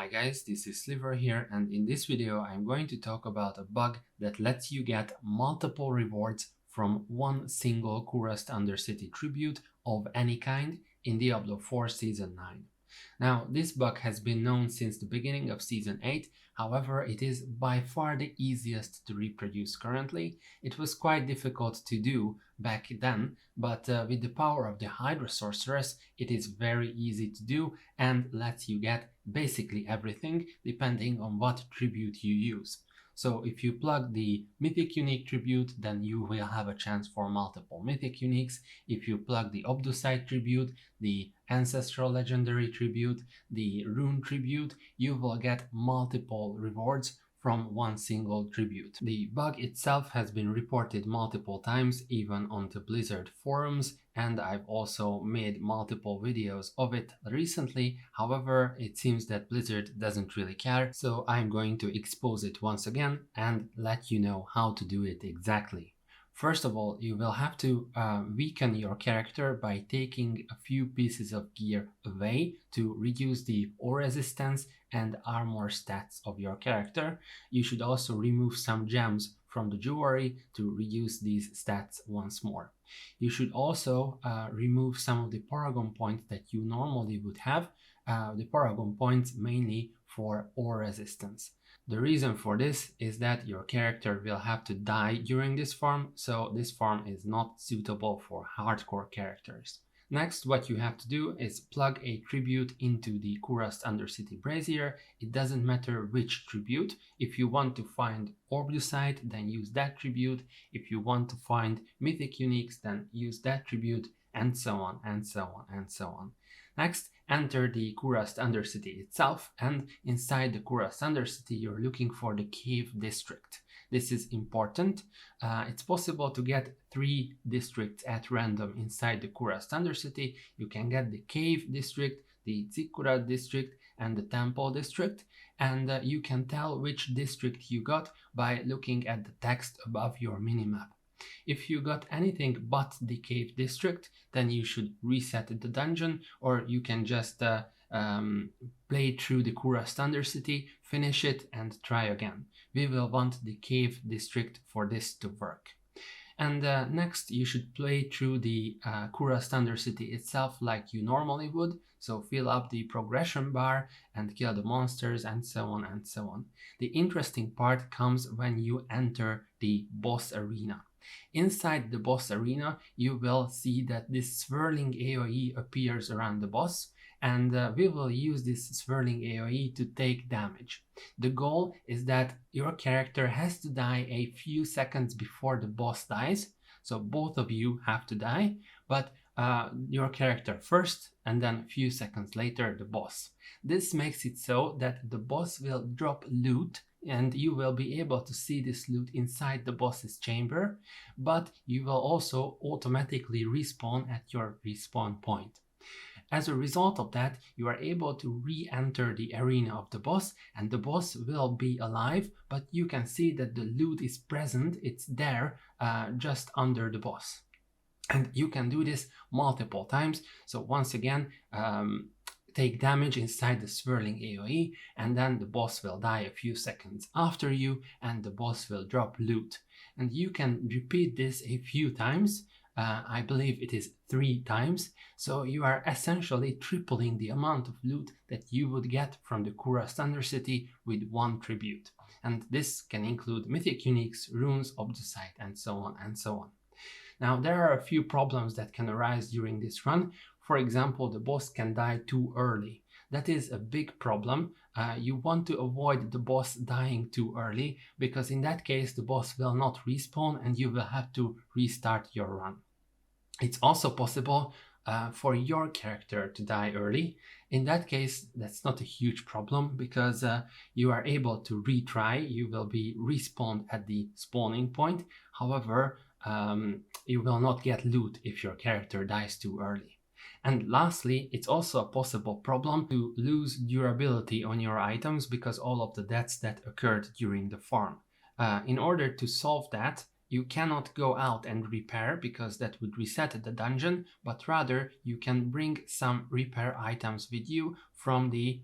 Hi guys, this is Sliver here, and in this video I'm going to talk about a bug that lets you get multiple rewards from one single Kurast Undercity tribute of any kind in Diablo 4 Season 9. Now, this bug has been known since the beginning of Season 8, however it is by far the easiest to reproduce currently. It was quite difficult to do back then, but with the power of the Hydra Sorceress it is very easy to do and lets you get basically everything depending on what tribute you use. So if you plug the Mythic unique tribute, then you will have a chance for multiple Mythic uniques. If you plug the Obducite tribute, the Ancestral legendary tribute, the Rune tribute, you will get multiple rewards from one single tribute. The bug itself has been reported multiple times, even on the Blizzard forums, and I've also made multiple videos of it recently. However, it seems that Blizzard doesn't really care, so I'm going to expose it once again and let you know how to do it exactly. First of all, you will have to weaken your character by taking a few pieces of gear away to reduce the ore resistance and armor stats of your character. You should also remove some gems from the jewelry to reduce these stats once more. You should also remove some of the paragon points that you normally would have, the paragon points mainly for ore resistance. The reason for this is that your character will have to die during this farm, so this farm is not suitable for hardcore characters. Next, what you have to do is plug a tribute into the Kurast Undercity brazier. It doesn't matter which tribute. If you want to find Obducite, then use that tribute. If you want to find Mythic uniques, then use that tribute, and so on and so on and so on. Next, enter the Kurast Undercity itself, and inside the Kurast Undercity you're looking for the cave district. This is important. It's possible to get 3 districts at random inside the Kurast Undercity. You can get the cave district, the Zikkurat district, and the temple district, and you can tell which district you got by looking at the text above your minimap. If you got anything but the cave district, then you should reset the dungeon, or you can just play through the Kurast Undercity, finish it, and try again. We will want the cave district for this to work. And next, you should play through the Kurast Undercity itself like you normally would. So fill up the progression bar and kill the monsters and so on and so on. The interesting part comes when you enter the boss arena. Inside the boss arena, you will see that this swirling AoE appears around the boss, and we will use this swirling AoE to take damage. The goal is that your character has to die a few seconds before the boss dies, so both of you have to die, but your character first, and then a few seconds later the boss. This makes it so that the boss will drop loot, and you will be able to see this loot inside the boss's chamber, but you will also automatically respawn at your respawn point. As a result of that, you are able to re-enter the arena of the boss, and the boss will be alive, but you can see that the loot is present, it's there just under the boss. And you can do this multiple times, so once again, take damage inside the swirling AoE, and then the boss will die a few seconds after you, and the boss will drop loot. And you can repeat this a few times. I believe it is 3 times, so you are essentially tripling the amount of loot that you would get from the Kurast Undercity with one tribute. And this can include Mythic uniques, runes, Obducite, and so on and so on. Now, there are a few problems that can arise during this run. For example, the boss can die too early. That is a big problem. You want to avoid the boss dying too early, because in that case the boss will not respawn and you will have to restart your run. It's also possible for your character to die early. In that case, that's not a huge problem, because you are able to retry. You will be respawned at the spawning point. However, you will not get loot if your character dies too early. And lastly, it's also a possible problem to lose durability on your items because all of the deaths that occurred during the farm. In order to solve that, you cannot go out and repair, because that would reset the dungeon, but rather you can bring some repair items with you from the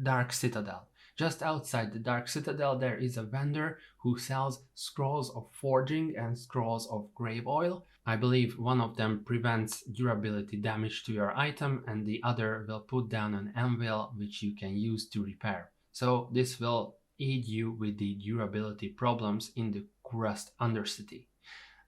Dark Citadel. Just outside the Dark Citadel there is a vendor who sells scrolls of forging and scrolls of grave oil. I believe one of them prevents durability damage to your item and the other will put down an anvil which you can use to repair. So this will aid you with the durability problems in the Kurast Undercity.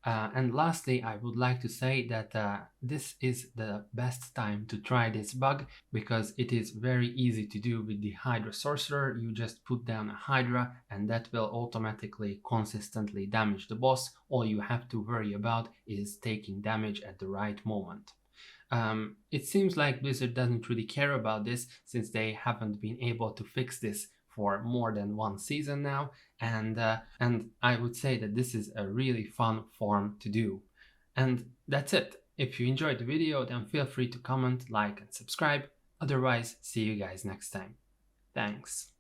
And lastly, I would like to say that this is the best time to try this bug because it is very easy to do with the Hydra Sorcerer. You just put down a Hydra and that will automatically consistently damage the boss. All you have to worry about is taking damage at the right moment. It seems like Blizzard doesn't really care about this since they haven't been able to fix this for more than one season now, and I would say that this is a really fun form to do. And that's it. If you enjoyed the video, then feel free to comment, like and subscribe. Otherwise, see you guys next time. Thanks.